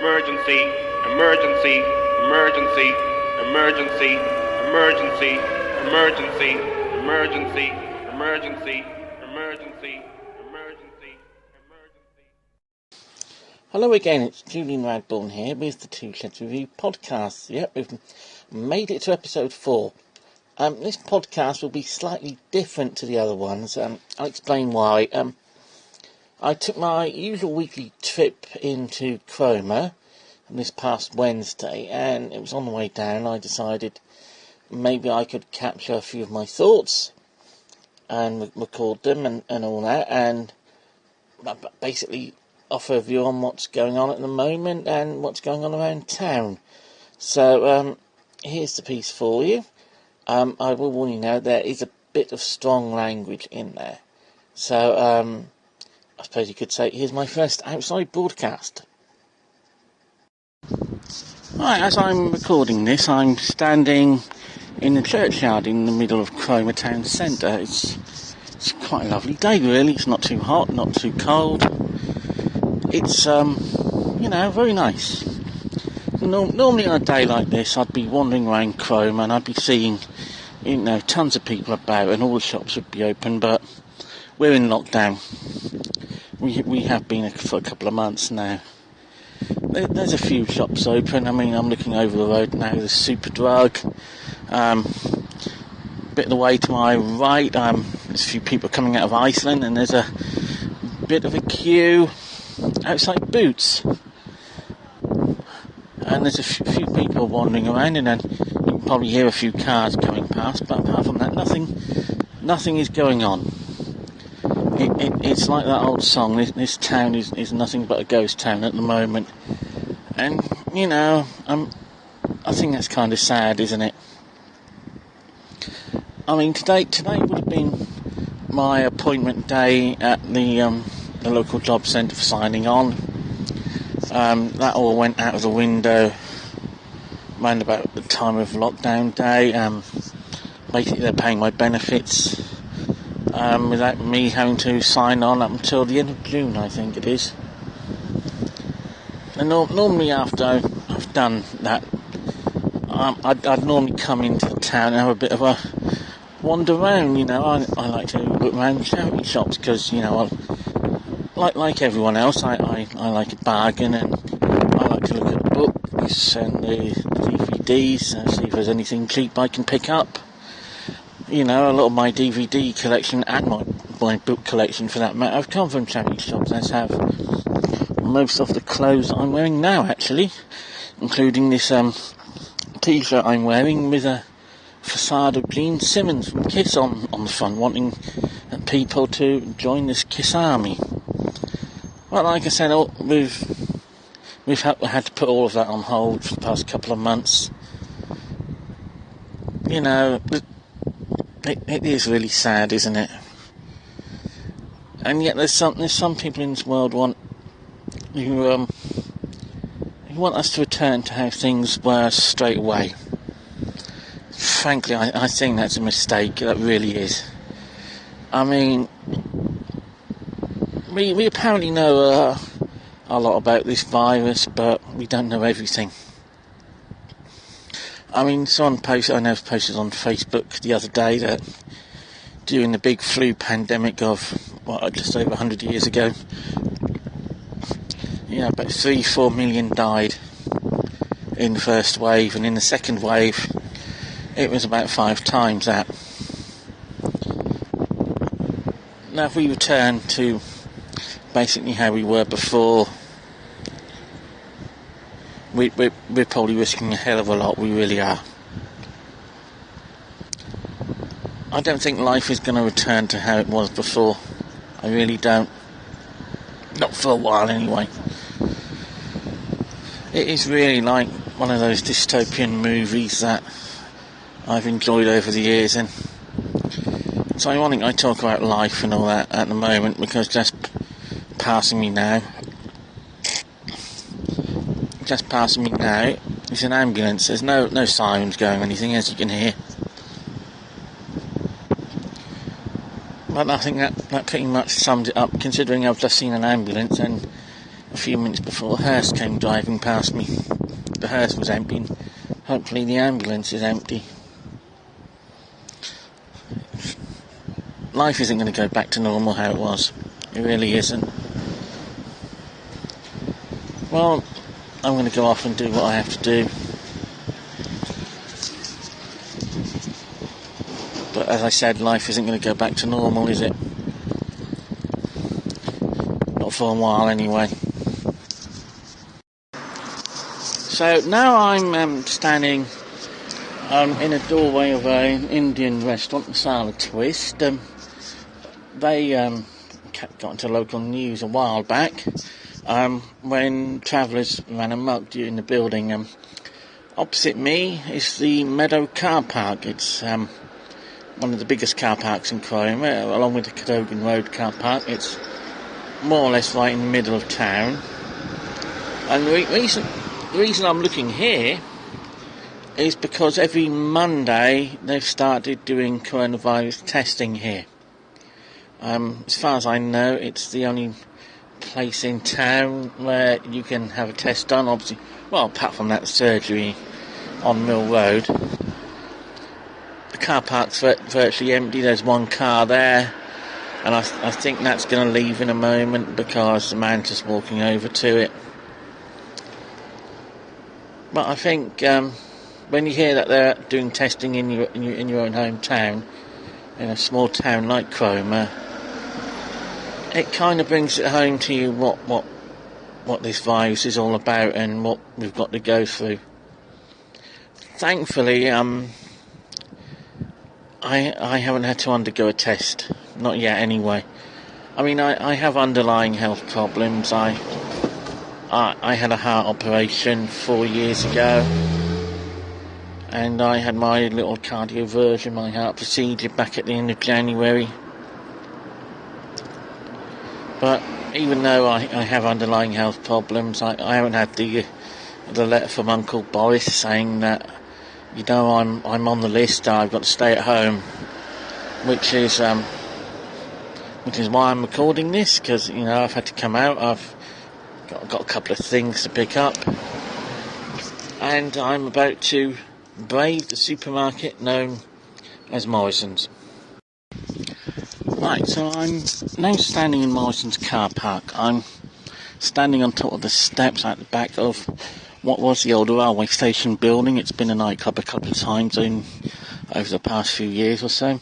emergency, emergency, emergency, emergency, emergency, emergency, emergency, emergency, emergency, emergency, emergency. Hello again, it's Julian Radbourne here with the Two Sets Review podcast. Yep, we've made it to episode 4. This podcast will be slightly different to the other ones. I'll explain why. I took my usual weekly trip into Cromer this past Wednesday, and it was on the way down I decided maybe I could capture a few of my thoughts and record them and all that, and basically offer a view on what's going on at the moment and what's going on around town. So here's the piece for you. I will warn you now, there is a bit of strong language in there. So I suppose you could say, here's my first outside broadcast. Right, as I'm recording this, I'm standing in the churchyard in the middle of Cromer town centre. It's quite a lovely day, really. It's not too hot, not too cold. It's, very nice. Normally on a day like this, I'd be wandering around Cromer and I'd be seeing, tons of people about and all the shops would be open, but we're in lockdown. We have been for a couple of months now. There's a few shops open. I mean, I'm looking over the road now. There's Superdrug. Bit of the way to my right, there's a few people coming out of Iceland, and there's a bit of a queue outside Boots. And there's a few people wandering around, and then you can probably hear a few cars coming past. But apart from that, nothing is going on. It's like that old song, this town is nothing but a ghost town at the moment. And, I think that's kind of sad, isn't it? I mean, today would have been my appointment day at the local job centre for signing on. That all went out of the window around about the time of lockdown day. Basically, they're paying my benefits without me having to sign on up until the end of June, I think it is. And normally after I've done that, I'd normally come into the town and have a bit of a wander around. I like to look around charity shops because, like everyone else, I like a bargain, and I like to look at the books and the DVDs and see if there's anything cheap I can pick up. A lot of my DVD collection and my book collection, for that matter, have come from charity shops, as have most of the clothes I'm wearing now, actually, including this t-shirt I'm wearing with a facade of Gene Simmons from Kiss on the front, wanting people to join this Kiss army. Well, like I said, we've had to put all of that on hold for the past couple of months. It is really sad, isn't it? And yet there's some people in this world who want us to return to how things were straight away. Frankly, I think that's a mistake. That really is. I mean, we apparently know a lot about this virus, but we don't know everything. I mean, someone posted on Facebook the other day that during the big flu pandemic of, just over 100 years ago, about 3-4 million died in the first wave, and in the second wave, it was about 5 times that. Now, if we return to basically how we were before, we're probably risking a hell of a lot. We really are. I don't think life is going to return to how it was before. I really don't. Not for a while, anyway. It is really like one of those dystopian movies that I've enjoyed over the years, and it's ironic I talk about life and all that at the moment, because just passing me now is an ambulance. There's no sirens going or anything, as you can hear. But I think that pretty much sums it up, considering I've just seen an ambulance, and a few minutes before a hearse came driving past me. The hearse was empty, and hopefully the ambulance is empty. Life isn't going to go back to normal how it was. It really isn't. Well, I'm going to go off and do what I have to do. But as I said, life isn't going to go back to normal, is it? Not for a while, anyway. So now I'm standing in a doorway of an Indian restaurant, Masala Twist. They got into local news a while back when travellers ran amok during the building. Opposite me is the Meadow Car Park. It's one of the biggest car parks in Cromer, along with the Cadogan Road Car Park. It's more or less right in the middle of town. And the reason I'm looking here is because every Monday they've started doing coronavirus testing here. As far as I know, it's the only place in town where you can have a test done, obviously. Well, apart from that surgery on Mill Road. The car park's virtually empty. There's one car there, and I think that's going to leave in a moment because the man's just walking over to it. But I think when you hear that they're doing testing in your own hometown, in a small town like Cromer, it kind of brings it home to you what this virus is all about and what we've got to go through. Thankfully, I haven't had to undergo a test, not yet anyway. I mean, I have underlying health problems. I had a heart operation 4 years ago, and I had my little cardioversion, my heart procedure back at the end of January. But even though I have underlying health problems, I haven't had the letter from Uncle Boris saying that, you know, I'm on the list. I've got to stay at home, which is why I'm recording this, because you know I've had to come out. I've got a couple of things to pick up, and I'm about to brave the supermarket known as Morrisons. Right, so I'm now standing in Morrisons car park. I'm standing on top of the steps at the back of what was the old railway station building. It's been a nightclub a couple of times over the past few years or so.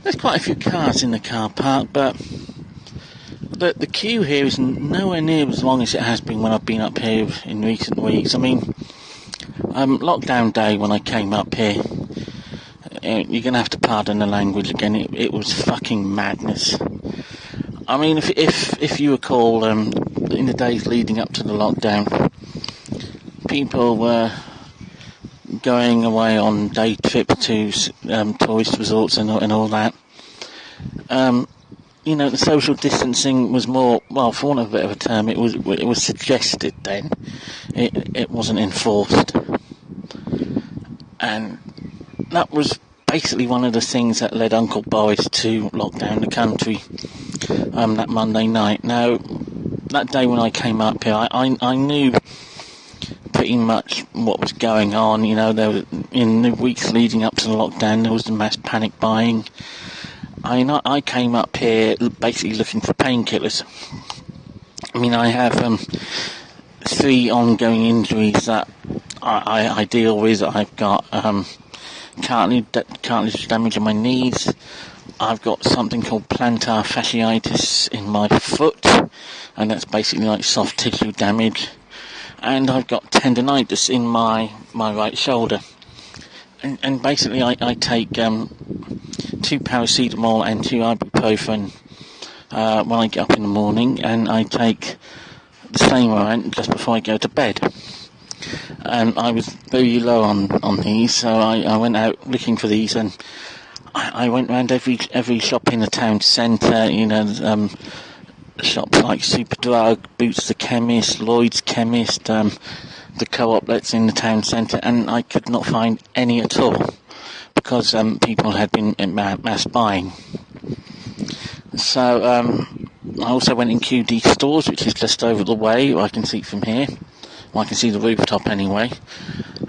There's quite a few cars in the car park, but the queue here is nowhere near as long as it has been when I've been up here in recent weeks. I mean, lockdown day when I came up here, you're going to have to pardon the language again, it was fucking madness. I mean, if you recall, in the days leading up to the lockdown, people were going away on day trips to tourist resorts and all that. You know, the social distancing was more, well, for want of a bit of a term, it was suggested then. It wasn't enforced. And that was basically one of the things that led Uncle Boris to lock down the country that Monday night. Now, that day when I came up here, I knew pretty much what was going on. You know, there was, in the weeks leading up to the lockdown, there was the mass panic buying. I came up here basically looking for painkillers. I mean, I have 3 ongoing injuries that I deal with. I've got cartilage damage in my knees. I've got something called plantar fasciitis in my foot, and that's basically like soft tissue damage. And I've got tendinitis in my right shoulder. And basically I take 2 paracetamol and 2 ibuprofen when I get up in the morning, and I take the same amount just before I go to bed. And I was very low on these, so I went out looking for these, and I went round every shop in the town centre, you know, shops like Superdrug, Boots the Chemist, Lloyd's Chemist, the co-op that's in the town centre, and I could not find any at all, because people had been mass buying. So I also went in QD Stores, which is just over the way. I can see from here. Well, I can see the rooftop anyway.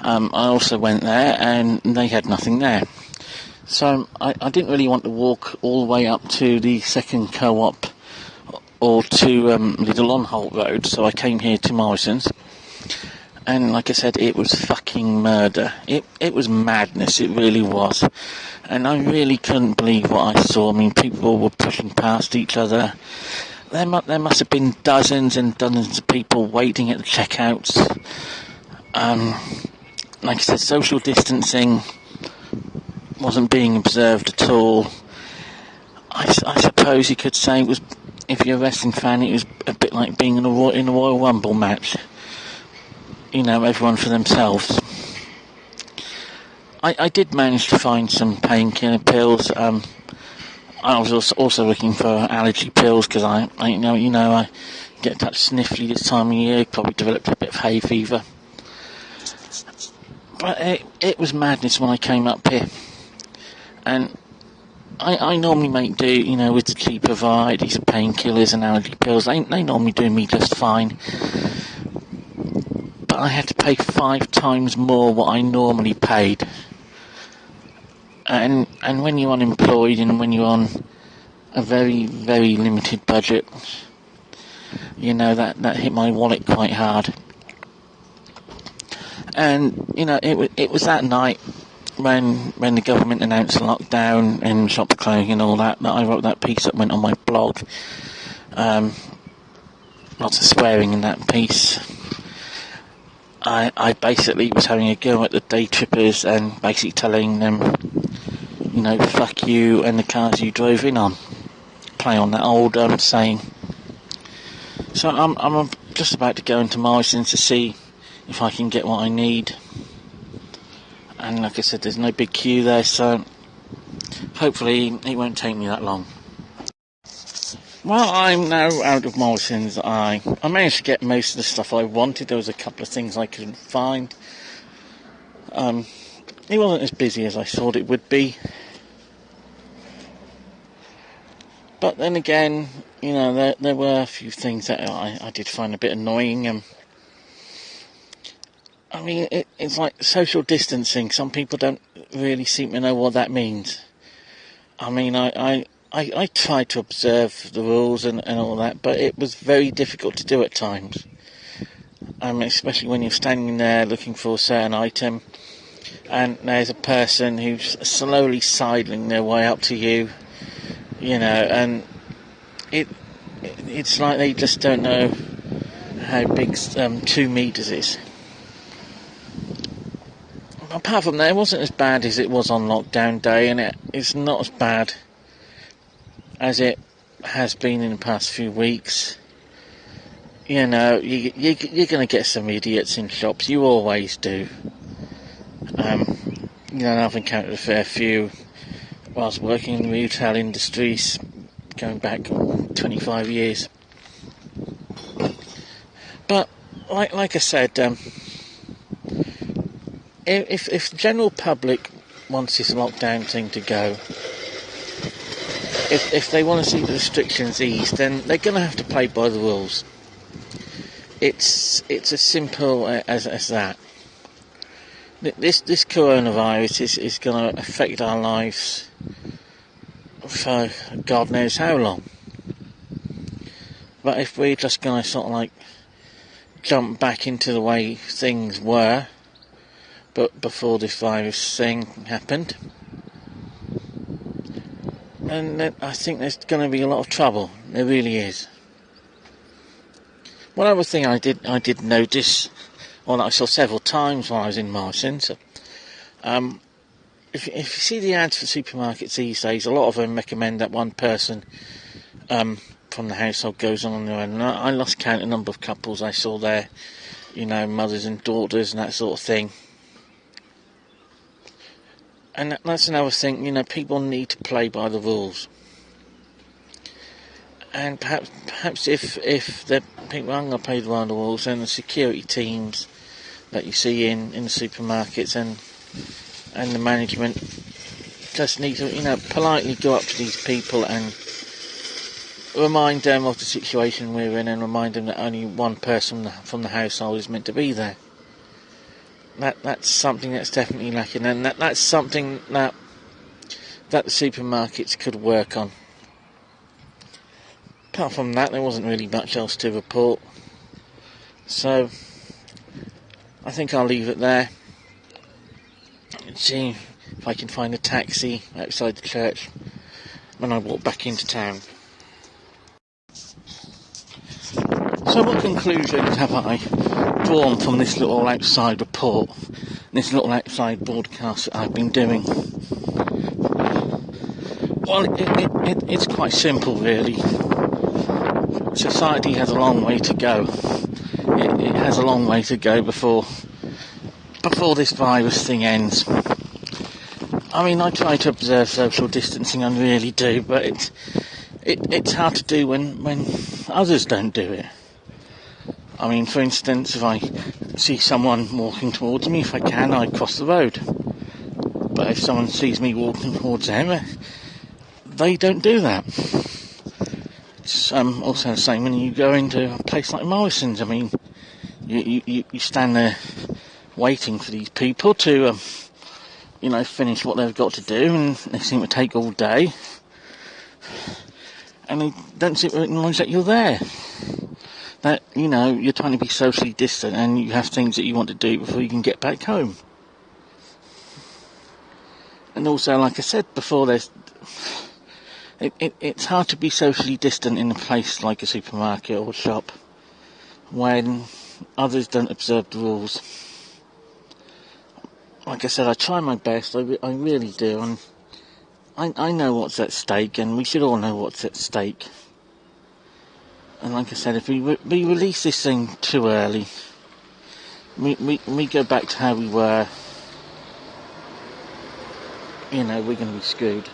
I also went there, and they had nothing there. So I didn't really want to walk all the way up to the second co-op or to Little on Holt Road, so I came here to Morrisons. And like I said, it was fucking murder. It was madness, it really was. And I really couldn't believe what I saw. I mean, people were pushing past each other. There must have been dozens and dozens of people waiting at the checkouts. Like I said, social distancing wasn't being observed at all. I suppose you could say it was, if you're a wrestling fan, it was a bit like being in a Royal Rumble match. You know, everyone for themselves. I did manage to find some painkiller pills. I was also looking for allergy pills because I get a touch sniffly this time of year. Probably developed a bit of hay fever. But it was madness when I came up here. And I normally make do, you know, with the cheaper varieties of painkillers and allergy pills. They normally do me just fine. But I had to pay 5 times more what I normally paid. And when you're unemployed and when you're on a very, very limited budget, you know, that hit my wallet quite hard. And, you know, it was that night when the government announced the lockdown and shops closing and all that I wrote that piece that went on my blog. Lots of swearing in that piece. I basically was having a go at the Daytrippers and basically telling them, you know, fuck you and the cars you drove in on. Play on that old saying. So I'm just about to go into Morrisons to see if I can get what I need. And like I said, there's no big queue there, so hopefully it won't take me that long. Well, I'm now out of Morrisons. I managed to get most of the stuff I wanted. There was a couple of things I couldn't find. It wasn't as busy as I thought it would be. But then again, you know, there were a few things that I did find a bit annoying. I mean, it's like social distancing. Some people don't really seem to know what that means. I mean, I tried to observe the rules and all that, but it was very difficult to do at times. Especially when you're standing there looking for a certain item, and there's a person who's slowly sidling their way up to you, you know, and it's like they just don't know how big 2 meters is. Apart from that, it wasn't as bad as it was on lockdown day, and it's not as bad as it has been in the past few weeks. You know, you're going to get some idiots in shops. You always do. You know, I've encountered a fair few whilst working in the retail industries, going back 25 years. But like I said, if the general public wants this lockdown thing to go, if they want to see the restrictions eased, then they're going to have to play by the rules. It's as simple as that. This coronavirus is going to affect our lives for God knows how long. But if we're just going to sort of like jump back into the way things were, but before this virus thing happened, and I think there's going to be a lot of trouble. There really is. One other thing I did notice, well, I saw several times while I was in Morrisons. If you see the ads for supermarkets these days, a lot of them recommend that one person from the household goes on their own. And I lost count of the number of couples I saw there, you know, mothers and daughters and that sort of thing. And that's another thing, you know, people need to play by the rules. And perhaps if the people aren't going to play by the rules, then the security teams that you see in the supermarkets and the management just need to, you know, politely go up to these people and remind them of the situation we're in and remind them that only one person from the household is meant to be there. That's something that's definitely lacking, and that's something that the supermarkets could work on. Apart from that, there wasn't really much else to report. So, I think I'll leave it there. See if I can find a taxi outside the church when I walk back into town. So what conclusions have I drawn from this little outside report, this little outside broadcast that I've been doing? Well, it's quite simple, really. Society has a long way to go. It has a long way to go before this virus thing ends. I mean, I try to observe social distancing, I really do, but it's hard to do when others don't do it. I mean, for instance, if I see someone walking towards me, if I can, I cross the road. But if someone sees me walking towards them, they don't do that. It's also the same when you go into a place like Morrisons. I mean, you stand there waiting for these people to, finish what they've got to do, and they seem to take all day. And they don't seem to acknowledge that you're there. That, you're trying to be socially distant and you have things that you want to do before you can get back home. And also, like I said before, it's hard to be socially distant in a place like a supermarket or shop when others don't observe the rules. Like I said, I try my best, I really do, and I know what's at stake, and we should all know what's at stake. And like I said, if we release this thing too early, we go back to how we were, we're going to be screwed.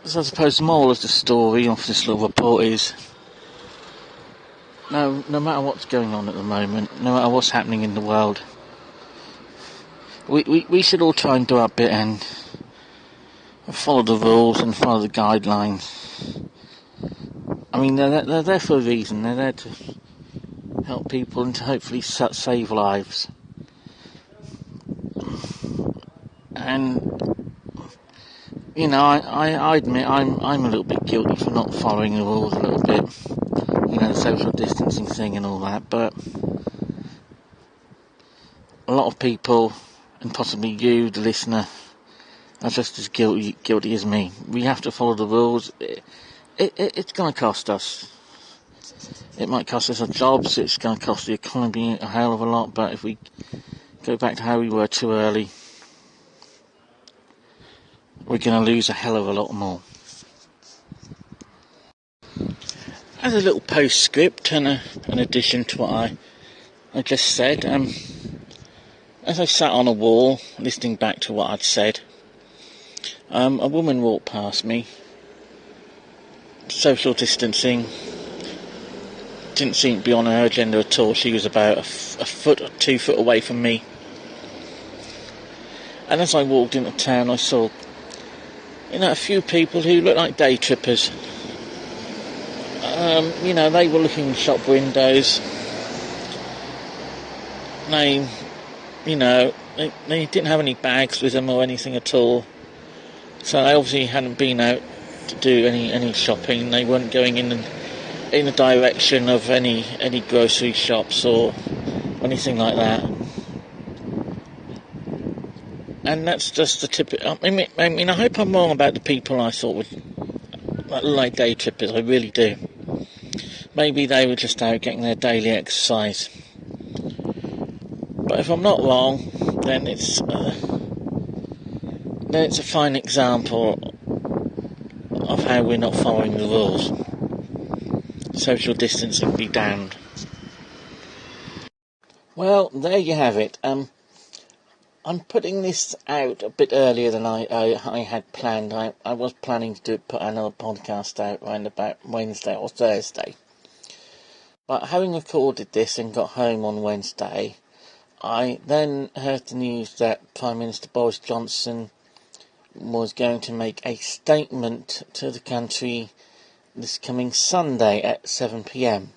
So I suppose the moral of the story of this little report is, no matter what's going on at the moment, no matter what's happening in the world, we should all try and do our bit and follow the rules and follow the guidelines. I mean, they're there for a reason. They're there to help people and to hopefully save lives. And, I admit I'm a little bit guilty for not following the rules a little bit. The social distancing thing and all that. But a lot of people, and possibly you, the listener, are just as guilty as me. We have to follow the rules. It's going to cost us. It might cost us our jobs, it's going to cost the economy a hell of a lot, but if we go back to how we were too early, we're going to lose a hell of a lot more. As a little postscript and an addition to what I just said, as I sat on a wall listening back to what I'd said, a woman walked past me. Social distancing didn't seem to be on her agenda at all. She was about a foot or 2 foot away from me. And as I walked into town, I saw, a few people who looked like Daytrippers. They were looking in shop windows. They didn't have any bags with them or anything at all. So they obviously hadn't been out to do any shopping. They weren't going in the direction of any grocery shops or anything like that. And that's just the tip. I mean, I hope I'm wrong about the people I thought would like Daytrippers. I really do. Maybe they were just out getting their daily exercise. But if I'm not wrong, then it's a fine example of how we're not following the rules. Social distancing be damned. Well, there you have it. I'm putting this out a bit earlier than I had planned. I was planning to put another podcast out around about Wednesday or Thursday. But having recorded this and got home on Wednesday, I then heard the news that Prime Minister Boris Johnson was going to make a statement to the country this coming Sunday at 7 p.m.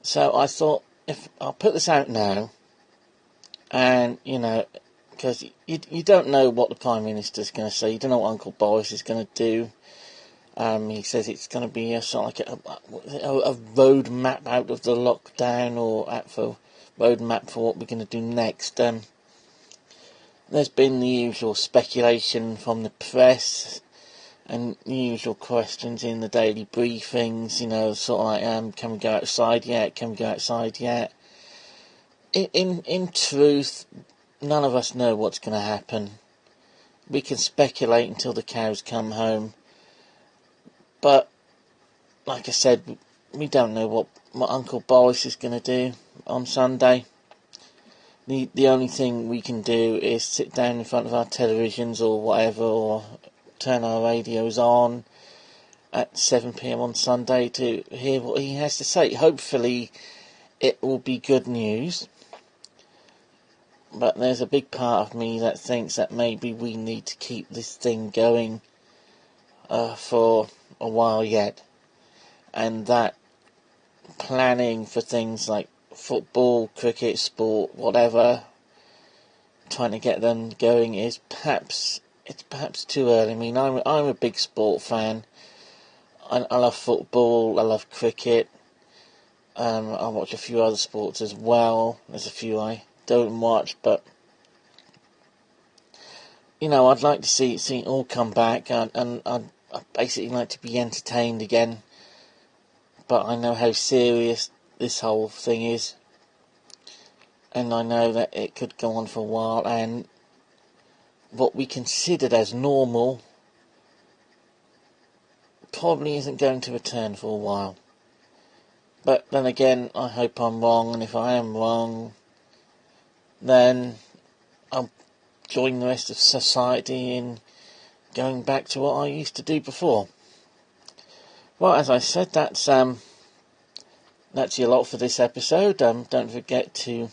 So I thought, if I'll put this out now, and, because you don't know what the Prime Minister's going to say, you don't know what Uncle Boris is going to do. He says it's going to be a sort of like a road map out of the lockdown, or for road map for what we're going to do next. There's been the usual speculation from the press, and the usual questions in the daily briefings, sort of like, can we go outside yet? Can we go outside yet? In truth, none of us know what's going to happen. We can speculate until the cows come home. But, like I said, we don't know what Uncle Boris is going to do on Sunday. The only thing we can do is sit down in front of our televisions or whatever, or turn our radios on at 7 p.m. on Sunday to hear what he has to say. Hopefully it will be good news. But there's a big part of me that thinks that maybe we need to keep this thing going for a while yet. And that planning for things like football, cricket, sport, whatever, trying to get them going is perhaps too early. I mean, I'm a big sport fan. I love football, I love cricket. I watch a few other sports as well. There's a few I don't watch, but I'd like to see it all come back, and I'd basically like to be entertained again. But I know how serious this whole thing is, and I know that it could go on for a while, and what we considered as normal probably isn't going to return for a while. But then again, I hope I'm wrong, and if I am wrong, then I'll join the rest of society in going back to what I used to do before. Well, as I said, that's your lot for this episode. Don't forget to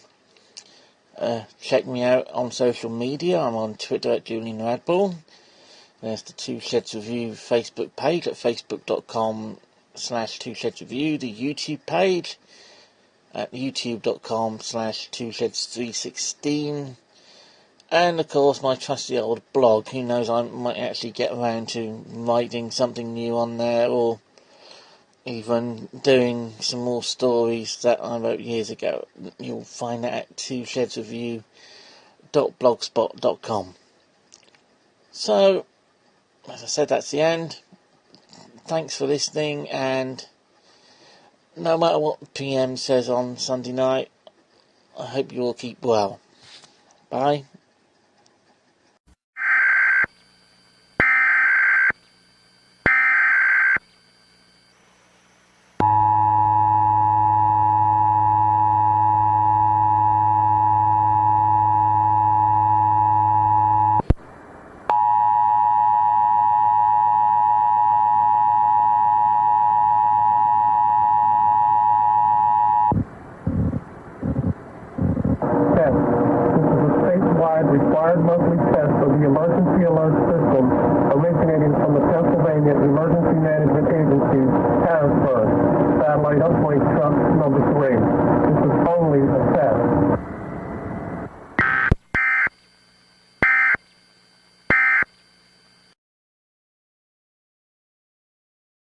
check me out on social media. I'm on Twitter at Julian Radbourne. There's the Two Sheds Review Facebook page at facebook.com/Two Sheds Review. The YouTube page at youtube.com/Two Sheds 316. And of course my trusty old blog. Who knows, I might actually get around to writing something new on there, or even doing some more stories that I wrote years ago. You'll find that at twoshedsreview.blogspot.com. So, as I said, that's the end. Thanks for listening, and no matter what PM says on Sunday night, I hope you all keep well. Bye. Required monthly test of the emergency alert system originating from the Pennsylvania Emergency Management Agency, Harrisburg. Satellite upgrade truck number 3.